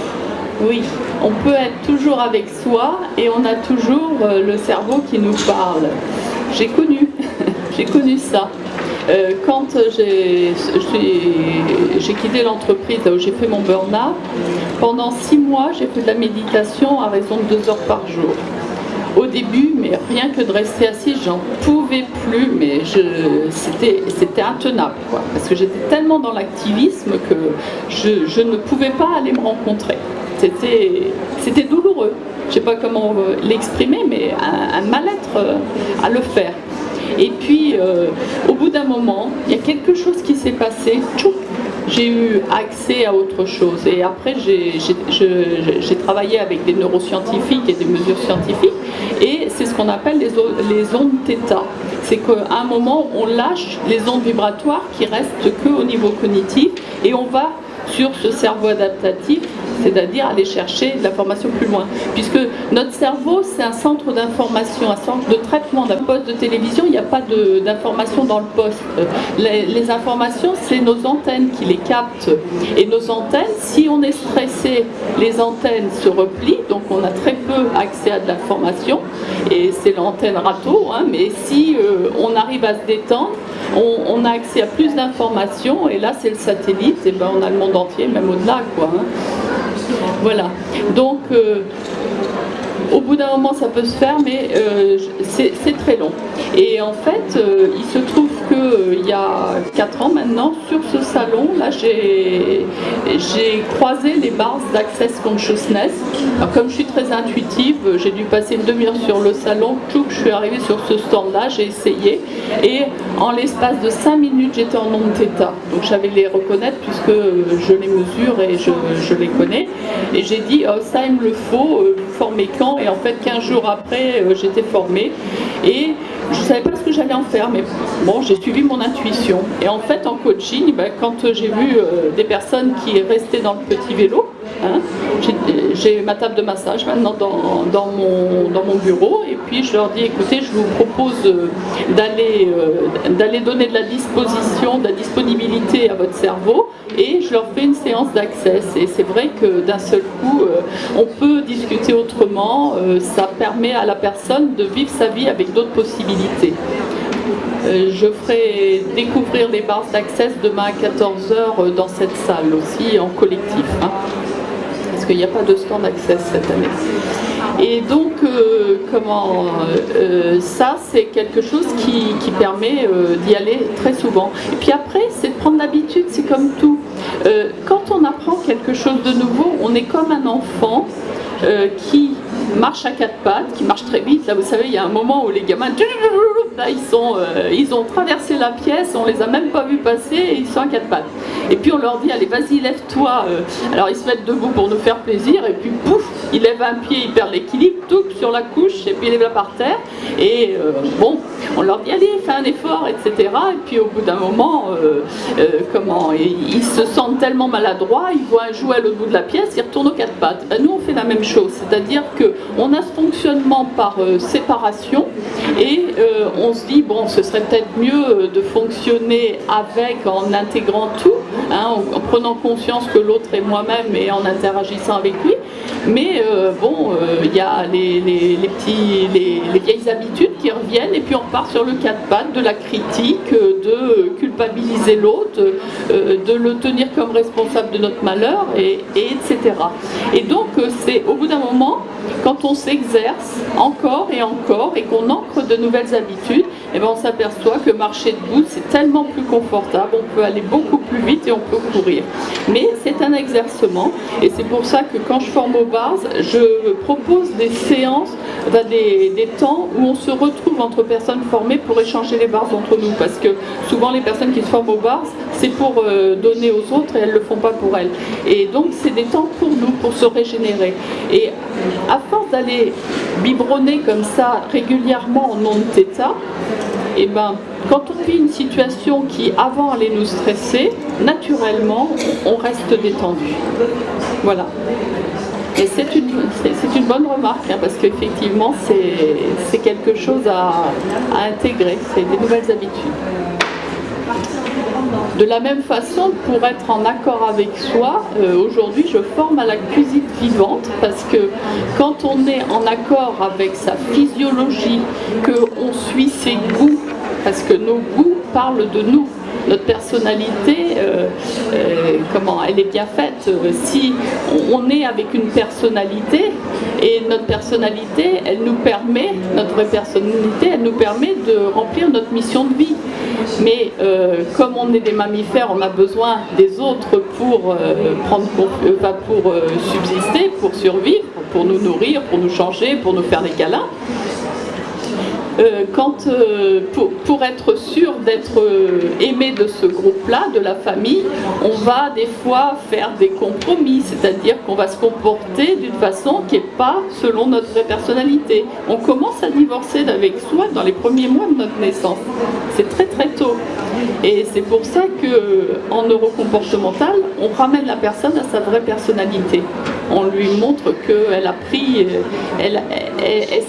oui, on peut être toujours avec soi et on a toujours le cerveau qui nous parle. J'ai connu j'ai connu ça. Quand j'ai quitté l'entreprise où j'ai fait mon burn-out, pendant 6 mois, j'ai fait de la méditation à raison de 2 heures par jour. Au début, mais rien que de rester assise, j'en pouvais plus, mais c'était intenable, quoi, parce que j'étais tellement dans l'activisme que je ne pouvais pas aller me rencontrer. C'était douloureux. Je ne sais pas comment l'exprimer, mais un mal-être à le faire. Et puis, au bout d'un moment, il y a quelque chose qui s'est passé. Tchouk, j'ai eu accès à autre chose. Et après, j'ai travaillé avec des neuroscientifiques et des mesures scientifiques. Et c'est ce qu'on appelle les ondes θ. C'est qu'à un moment, on lâche les ondes vibratoires qui restent qu'au niveau cognitif. Et on va sur ce cerveau adaptatif, c'est-à-dire aller chercher de l'information plus loin. Puisque notre cerveau, c'est un centre d'information, un centre de traitement. D'un poste de télévision, il n'y a pas d'information dans le poste. Les informations, c'est nos antennes qui les captent. Et nos antennes, si on est stressé, les antennes se replient, donc on a très peu accès à de l'information. Et c'est l'antenne râteau, hein, mais si on arrive à se détendre, on a accès à plus d'informations, et là c'est le satellite, et ben on a le monde entier, même au-delà, quoi. Hein. Voilà. Donc au bout d'un moment ça peut se faire, mais c'est très long. Et en fait, il se trouve qu'il y a 4 ans maintenant, sur ce salon, là, j'ai croisé les bars d'Access Consciousness. Alors, comme je suis très intuitive, j'ai dû passer une demi-heure sur le salon. Tout, je suis arrivée sur ce stand-là, j'ai essayé. Et en l'espace de 5 minutes, j'étais en ondes θ. Donc j'avais les reconnaître puisque je les mesure et je les connais. Et j'ai dit, oh, ça il me le faut, vous formez quand? Et en fait, 15 jours après, j'étais formée. Et je ne savais pas ce que j'allais en faire, mais bon, j'ai suivi mon intuition. Et en fait, en coaching, ben, quand j'ai vu des personnes qui restaient dans le petit vélo, hein, j'ai ma table de massage maintenant dans mon bureau, et puis je leur dis, écoutez, je vous propose d'aller donner de la disposition, de la disponibilité à votre cerveau, et je leur fais une séance d'access. Et c'est vrai que d'un seul coup, on peut discuter autrement, ça permet à la personne de vivre sa vie avec d'autres possibilités. Je ferai découvrir les bars d'access demain à 14h dans cette salle aussi, en collectif, hein, parce qu'il n'y a pas de stand d'access cette année. Et donc, ça, c'est quelque chose qui permet d'y aller très souvent. Et puis après, c'est de prendre l'habitude, c'est comme tout. Quand on apprend quelque chose de nouveau, on est comme un enfant qui marche à 4 pattes, qui marche très vite. Là, vous savez, il y a un moment où les gamins, là, ils ont traversé la pièce, on les a même pas vus passer, et ils sont à 4 pattes. Et puis on leur dit, allez, vas-y, lève-toi. Alors ils se mettent debout pour nous faire plaisir, et puis pouf, ils lèvent un pied, ils perdent l'équilibre, tout sur la couche, et puis ils lèvent la par terre. Et bon, on leur dit, allez, fais un effort, etc. Et puis au bout d'un moment, ils se sentent tellement maladroits, ils voient un jouet à l'autre bout de la pièce, ils retournent aux 4 pattes. Ben, nous, on fait la même chose, c'est-à-dire qu'on a ce fonctionnement par séparation, et on se dit, bon, ce serait peut-être mieux de fonctionner avec, en intégrant tout, hein, en prenant conscience que l'autre est moi-même et en interagissant avec lui. Mais il y a les vieilles habitudes qui reviennent, et puis on repart sur le 4 pattes de la critique, de culpabiliser l'autre, de le tenir comme responsable de notre malheur, etc. Et donc c'est au bout d'un moment, quand on s'exerce encore et qu'on ancre de nouvelles habitudes, et ben on s'aperçoit que marcher debout, c'est tellement plus confortable, on peut aller beaucoup plus vite et on peut courir. Mais c'est un exercement, et c'est pour ça que quand je forme aux bars, je propose des séances, des temps où on se retrouve entre personnes formées pour échanger les bars entre nous, parce que souvent les personnes qui se forment aux bars, c'est pour donner aux autres, et elles ne le font pas pour elles. Et donc c'est des temps pour nous, pour se régénérer. Et à force d'aller biberonner comme ça régulièrement en ondes θ, et ben, quand on vit une situation qui avant allait nous stresser, naturellement on reste détendu. Voilà. Et c'est une bonne remarque, hein, parce qu'effectivement c'est quelque chose à intégrer, c'est des nouvelles habitudes. De la même façon, pour être en accord avec soi, aujourd'hui je forme à la cuisine vivante, parce que quand on est en accord avec sa physiologie, qu'on suit ses goûts, parce que nos goûts parlent de nous. Notre personnalité, comment elle est bien faite. Si on est avec une personnalité, et notre personnalité, notre vraie personnalité, elle nous permet de remplir notre mission de vie. Mais comme on est des mammifères, on a besoin des autres pour subsister, pour survivre, pour nous nourrir, pour nous changer, pour nous faire des câlins. Pour être sûr d'être aimé de ce groupe-là, de la famille, on va des fois faire des compromis, c'est-à-dire qu'on va se comporter d'une façon qui n'est pas selon notre vraie personnalité. On commence à divorcer avec soi dans les premiers mois de notre naissance. C'est très très tôt. Et c'est pour ça qu'en neurocomportemental, on ramène la personne à sa vraie personnalité. On lui montre qu'elle a pris, elle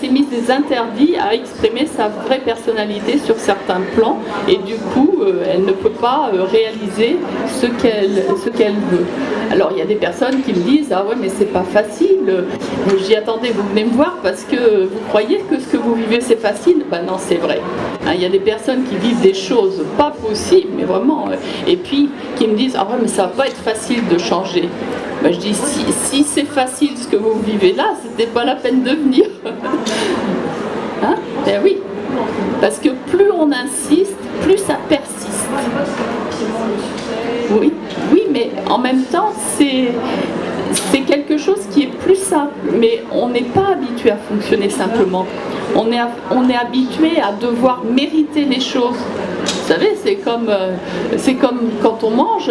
s'est mise des interdits à exprimer sa vraie personnalité sur certains plans, et du coup, elle ne peut pas réaliser ce qu'elle veut. Alors, il y a des personnes qui me disent « Ah ouais, mais c'est pas facile ». Je dis « Attendez, vous venez me voir parce que vous croyez que ce que vous vivez, c'est facile ?» Ben non, c'est vrai. Il y a des personnes qui vivent des choses pas possibles, mais vraiment, et puis qui me disent « Ah ouais, mais ça va pas être facile de changer ». Ben, je dis si c'est facile ce que vous vivez là, c'était pas la peine de venir. Hein? Ben oui, parce que plus on insiste, plus ça persiste. Oui, mais en même temps, c'est quelque chose qui est plus simple, mais on n'est pas habitué à fonctionner simplement. On est habitué à devoir mériter les choses. Vous savez, c'est comme quand on mange.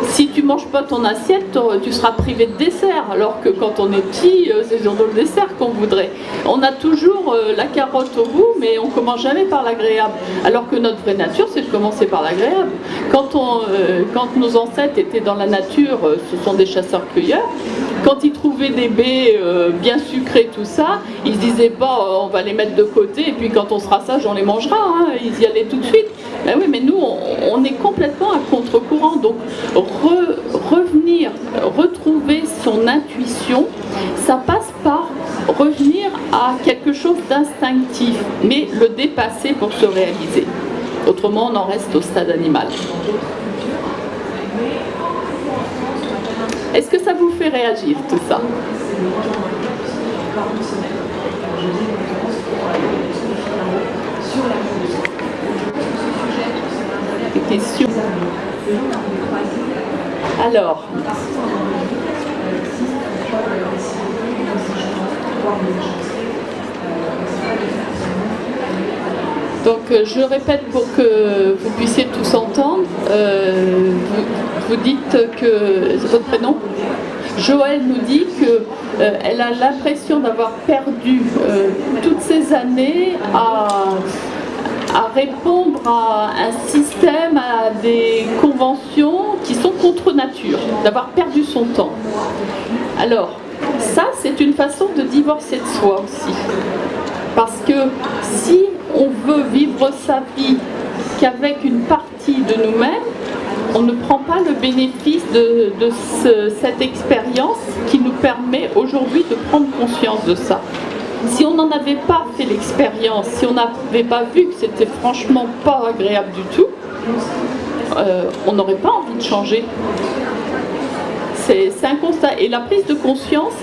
Si tu ne manges pas ton assiette, tu seras privé de dessert, alors que quand on est petit, c'est surtout le dessert qu'on voudrait. On a toujours la carotte au bout, mais on ne commence jamais par l'agréable. Alors que notre vraie nature, c'est de commencer par l'agréable. Quand nos ancêtres étaient dans la nature, ce sont des chasseurs-cueilleurs, quand ils trouvaient des baies bien sucrées, tout ça, ils se disaient pas on va les mettre de côté, et puis quand on sera sage, on les mangera. Hein. Ils y allaient tout de suite. Ben oui, mais nous, on est complètement à contre-courant. Donc, revenir, retrouver son intuition, ça passe par revenir à quelque chose d'instinctif, mais le dépasser pour se réaliser. Autrement, on en reste au stade animal. Est-ce que ça vous fait réagir, tout ça ? Des questions ? Alors, donc je répète pour que vous puissiez tous entendre. Vous dites que c'est votre prénom ? Joël nous dit qu'elle a l'impression d'avoir perdu toutes ces années à répondre à un système, à des conventions qui sont contre nature, d'avoir perdu son temps. Alors, ça, c'est une façon de divorcer de soi aussi. Parce que si on veut vivre sa vie qu'avec une partie de nous-mêmes, on ne prend pas le bénéfice de cette expérience qui nous permet aujourd'hui de prendre conscience de ça. Si on n'en avait pas fait l'expérience, si on n'avait pas vu que c'était franchement pas agréable du tout, on n'aurait pas envie de changer. C'est un constat. Et la prise de conscience,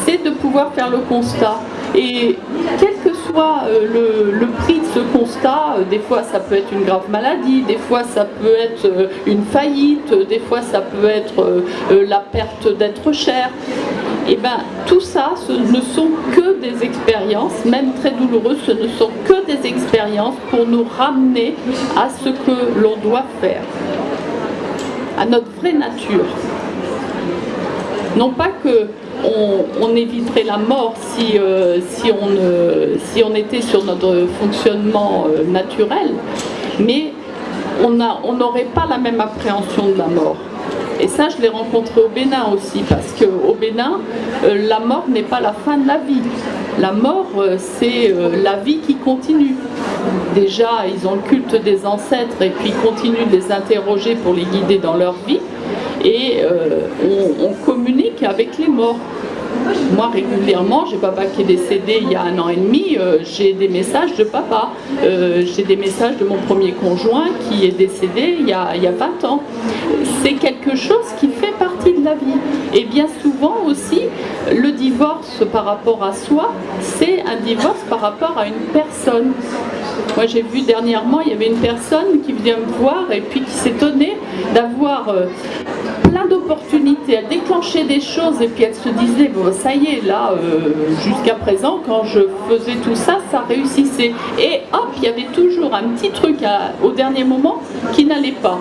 c'est de pouvoir faire le constat. Et quel que soit le prix de ce constat, des fois ça peut être une grave maladie, des fois ça peut être une faillite, des fois ça peut être la perte d'être cher. Et bien tout ça, ce ne sont que des expériences, même très douloureuses, ce ne sont que des expériences pour nous ramener à ce que l'on doit faire, à notre vraie nature. Non pas qu'on éviterait la mort si on était sur notre fonctionnement naturel, mais on n'aurait pas la même appréhension de la mort. Et ça, je l'ai rencontré au Bénin aussi, parce qu'au Bénin, la mort n'est pas la fin de la vie. La mort, c'est la vie qui continue. Déjà, ils ont le culte des ancêtres et puis ils continuent de les interroger pour les guider dans leur vie. Et on communique avec les morts. Moi régulièrement, j'ai papa qui est décédé il y a 1 an et demi, j'ai des messages de papa, j'ai des messages de mon premier conjoint qui est décédé il y a 20 ans. C'est quelque chose qui fait partie de la vie. Et bien souvent aussi, le divorce par rapport à soi, c'est un divorce par rapport à une personne. Moi j'ai vu dernièrement, il y avait une personne qui vient me voir et puis qui s'étonnait d'avoir plein d'opportunités, elle déclenchait des choses et puis elle se disait bon ça y est là, jusqu'à présent quand je faisais tout ça, ça réussissait. Et hop, il y avait toujours un petit truc au dernier moment qui n'allait pas.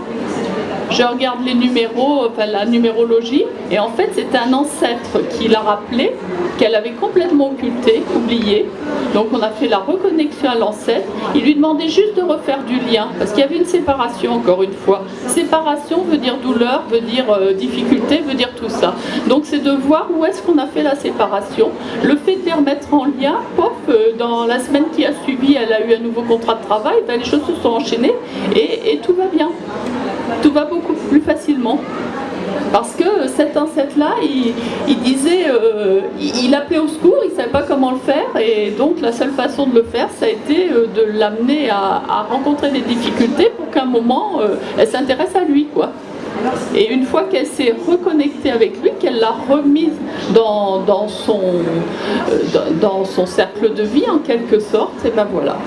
Je regarde les numéros, enfin la numérologie, et en fait c'était un ancêtre qui l'a rappelé, qu'elle avait complètement occulté, oublié. Donc on a fait la reconnexion à l'ancêtre. Il lui demandait juste de refaire du lien, parce qu'il y avait une séparation encore une fois. Séparation veut dire douleur, veut dire difficulté, veut dire tout ça. Donc c'est de voir où est-ce qu'on a fait la séparation. Le fait de les remettre en lien, pop, dans la semaine qui a suivi, elle a eu un nouveau contrat de travail, ben, les choses se sont enchaînées et tout va bien. Tout va beaucoup plus facilement. Parce que cet ancêtre-là, il disait, il appelait au secours, il ne savait pas comment le faire, et donc la seule façon de le faire, ça a été de l'amener à rencontrer des difficultés pour qu'à un moment, elle s'intéresse à lui, quoi. Et une fois qu'elle s'est reconnectée avec lui, qu'elle l'a remise dans son cercle de vie, en quelque sorte, et ben voilà.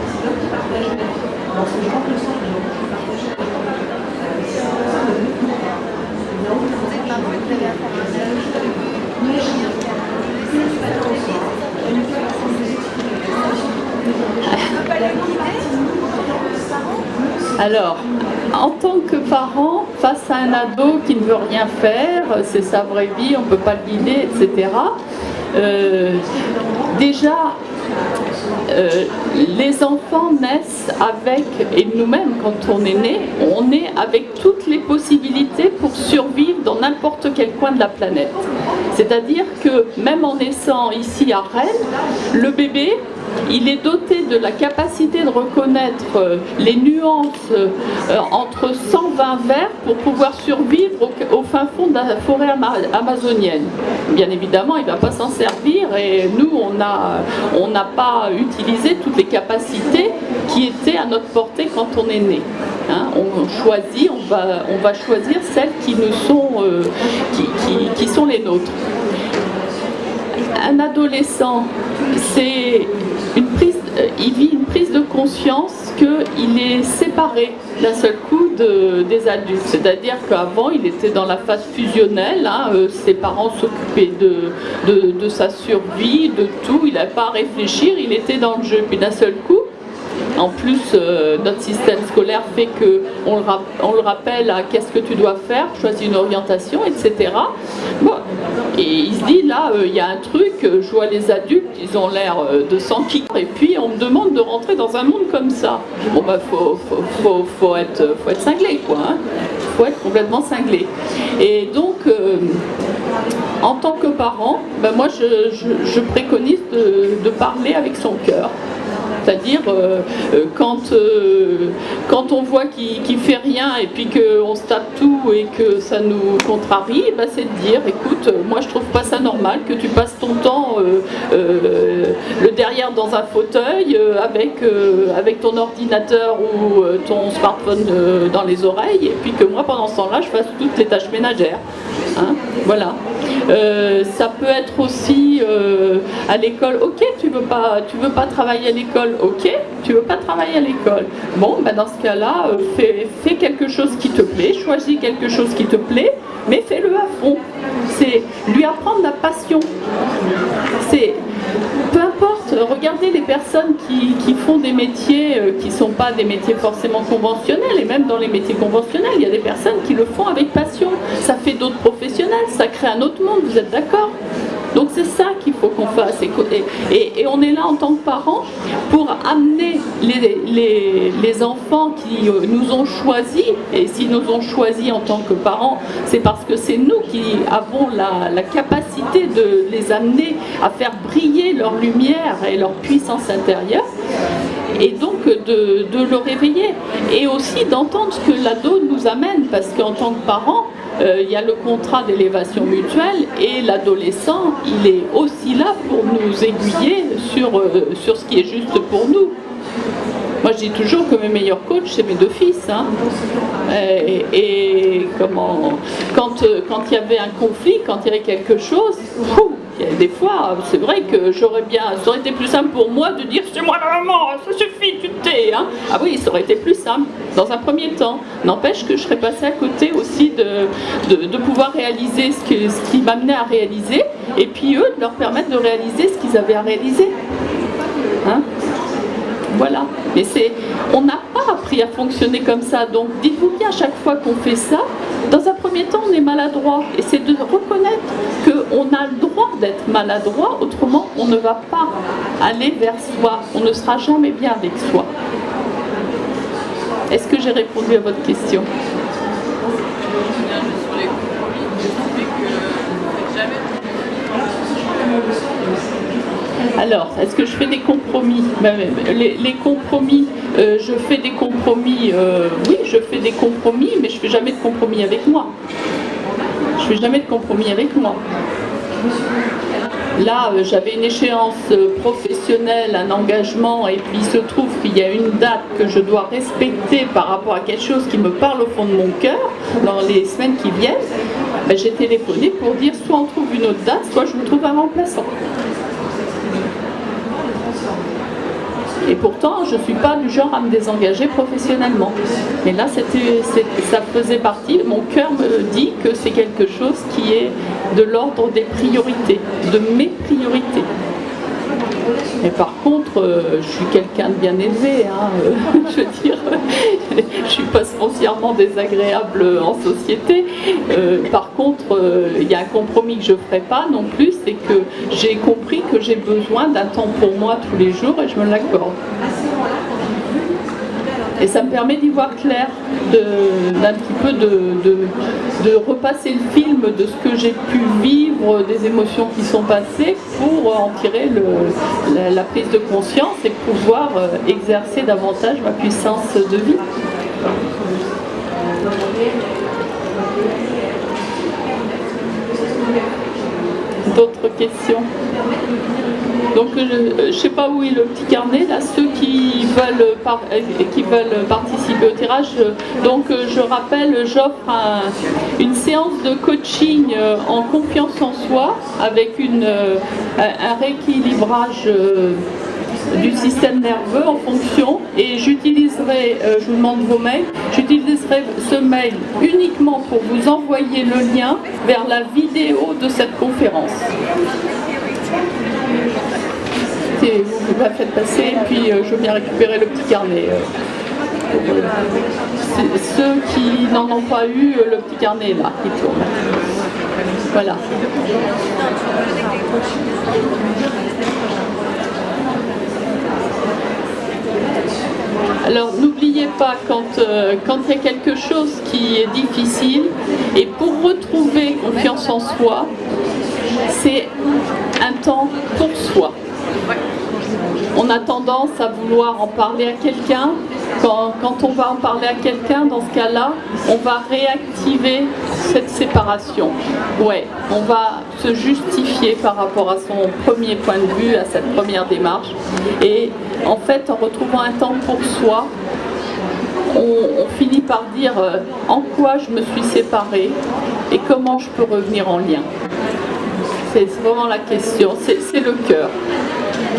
Alors, en tant que parent, face à un ado qui ne veut rien faire, c'est sa vraie vie, on ne peut pas le guider, etc. Déjà, les enfants naissent avec, et nous-mêmes quand on est né, on est avec toutes les possibilités pour survivre dans n'importe quel coin de la planète. C'est-à-dire que même en naissant ici à Rennes, le bébé, il est doté de la capacité de reconnaître les nuances entre 120 vers pour pouvoir survivre au fin fond de la forêt amazonienne. Bien évidemment, il ne va pas s'en servir et nous, on n'a pas utilisé toutes les capacités qui étaient à notre portée quand on est né. Hein, on choisit, on va choisir celles qui nous sont, qui sont les nôtres. Un adolescent, c'est il vit une prise de conscience qu'il est séparé d'un seul coup des adultes. C'est-à-dire qu'avant, il était dans la phase fusionnelle, hein, ses parents s'occupaient de sa survie, de tout, il n'avait pas à réfléchir, il était dans le jeu. Puis d'un seul coup, en plus, notre système scolaire fait qu'on le rappelle à qu'est-ce que tu dois faire, choisis une orientation, etc. Bon. Et il se dit, là, il y a un truc, je vois les adultes, ils ont l'air de s'enquiller, et puis on me demande de rentrer dans un monde comme ça. Bon, bah, faut être cinglé, quoi. Hein. Faut être complètement cinglé. Et donc, en tant que parent, ben moi, je préconise de parler avec son cœur. C'est-à-dire quand on voit qu'il ne fait rien et puis qu'on se tape tout et que ça nous contrarie, bah c'est de dire écoute, moi je trouve pas ça normal que tu passes ton temps le derrière dans un fauteuil avec ton ordinateur ou ton smartphone dans les oreilles et puis que moi pendant ce temps-là je fasse toutes les tâches ménagères. Hein, voilà. Ça peut être aussi à l'école, ok, tu veux pas travailler à l'école, ok, tu veux pas travailler à l'école. Bon, ben dans ce cas-là, fais quelque chose qui te plaît, choisis quelque chose qui te plaît, mais fais-le à fond. C'est lui apprendre la passion. C'est peu importe, regardez les personnes qui font des métiers qui ne sont pas des métiers forcément conventionnels, et même dans les métiers conventionnels, il y a des personnes qui le font avec passion. Ça fait d'autres professionnels, ça crée un autre monde, vous êtes d'accord ? Donc c'est ça qu'il faut qu'on fasse. Et on est là en tant que parents pour amener les enfants qui nous ont choisis, et s'ils nous ont choisis en tant que parents, c'est parce que c'est nous qui avons la capacité de les amener à faire briller leur lumière et leur puissance intérieure, et donc de le réveiller, et aussi d'entendre ce que l'ado nous amène, parce qu'en tant que parents, il y a le contrat d'élévation mutuelle et l'adolescent, il est aussi là pour nous aiguiller sur ce qui est juste pour nous. Moi, je dis toujours que mes meilleurs coachs, c'est mes deux fils. Hein. Et quand il y avait un conflit, quand il y avait quelque chose, des fois, c'est vrai que ça aurait été plus simple pour moi de dire c'est moi la maman, ça suffit, tu te tais. Hein. Ah oui, ça aurait été plus simple dans un premier temps. N'empêche que je serais passée à côté aussi de pouvoir réaliser ce qui m'amenait à réaliser, et puis eux, de leur permettre de réaliser ce qu'ils avaient à réaliser. Hein. Voilà, mais on n'a pas appris à fonctionner comme ça, donc dites-vous bien, chaque fois qu'on fait ça, dans un premier temps on est maladroit, et c'est de reconnaître qu'on a le droit d'être maladroit, autrement on ne va pas aller vers soi, on ne sera jamais bien avec soi. Est-ce que j'ai répondu à votre question ? Alors, est-ce que je fais des compromis ? Les compromis, je fais des compromis, oui, je fais des compromis, mais je ne fais jamais de compromis avec moi. Je ne fais jamais de compromis avec moi. Là, j'avais une échéance professionnelle, un engagement, et puis il se trouve qu'il y a une date que je dois respecter par rapport à quelque chose qui me parle au fond de mon cœur, dans les semaines qui viennent. J'ai téléphoné pour dire soit on trouve une autre date, soit je me trouve un remplaçant. Et pourtant, je ne suis pas du genre à me désengager professionnellement. Mais là, ça faisait partie, mon cœur me dit que c'est quelque chose qui est de l'ordre des priorités, de mes priorités. Mais par contre, je suis quelqu'un de bien élevé, hein, je veux dire, je ne suis pas foncièrement désagréable en société. Par contre, il y a un compromis que je ne ferai pas non plus, c'est que j'ai compris que j'ai besoin d'un temps pour moi tous les jours et je me l'accorde. Et ça me permet d'y voir clair, d'un petit peu de repasser le film de ce que j'ai pu vivre, des émotions qui sont passées, pour en tirer la prise de conscience et pouvoir exercer davantage ma puissance de vie. D'autres questions ? Donc je ne sais pas où est le petit carnet, là, ceux qui veulent participer au tirage. Donc je rappelle, j'offre une séance de coaching en confiance en soi avec un rééquilibrage du système nerveux en fonction, et j'utiliserai, je vous demande vos mails, j'utiliserai ce mail uniquement pour vous envoyer le lien vers la vidéo de cette conférence. Et vous la faites passer, et puis je viens récupérer le petit carnet. Ceux qui n'en ont pas eu, le petit carnet est là, qui tourne. Voilà. Alors n'oubliez pas, quand il y a quelque chose qui est difficile, et pour retrouver confiance en soi, c'est un temps pour soi. On a tendance à vouloir en parler à quelqu'un. Quand on va en parler à quelqu'un, dans ce cas-là, on va réactiver cette séparation. Ouais, on va se justifier par rapport à son premier point de vue, à cette première démarche. Et en fait, en retrouvant un temps pour soi, on finit par dire en quoi je me suis séparée et comment je peux revenir en lien. C'est vraiment la question, c'est le cœur.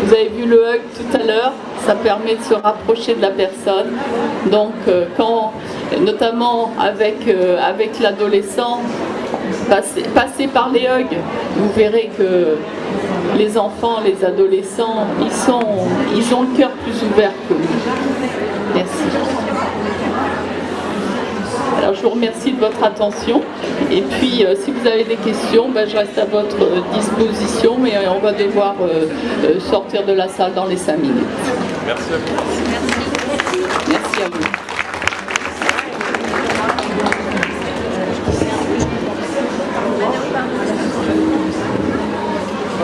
Vous avez vu le hug tout à l'heure, ça permet de se rapprocher de la personne. Donc, notamment avec l'adolescent, passez par les hugs, vous verrez que les enfants, les adolescents, ils ont le cœur plus ouvert que nous. Merci. Alors je vous remercie de votre attention, et puis si vous avez des questions, je reste à votre disposition, mais on va devoir sortir de la salle dans les 5 minutes. Merci à vous. Merci à vous.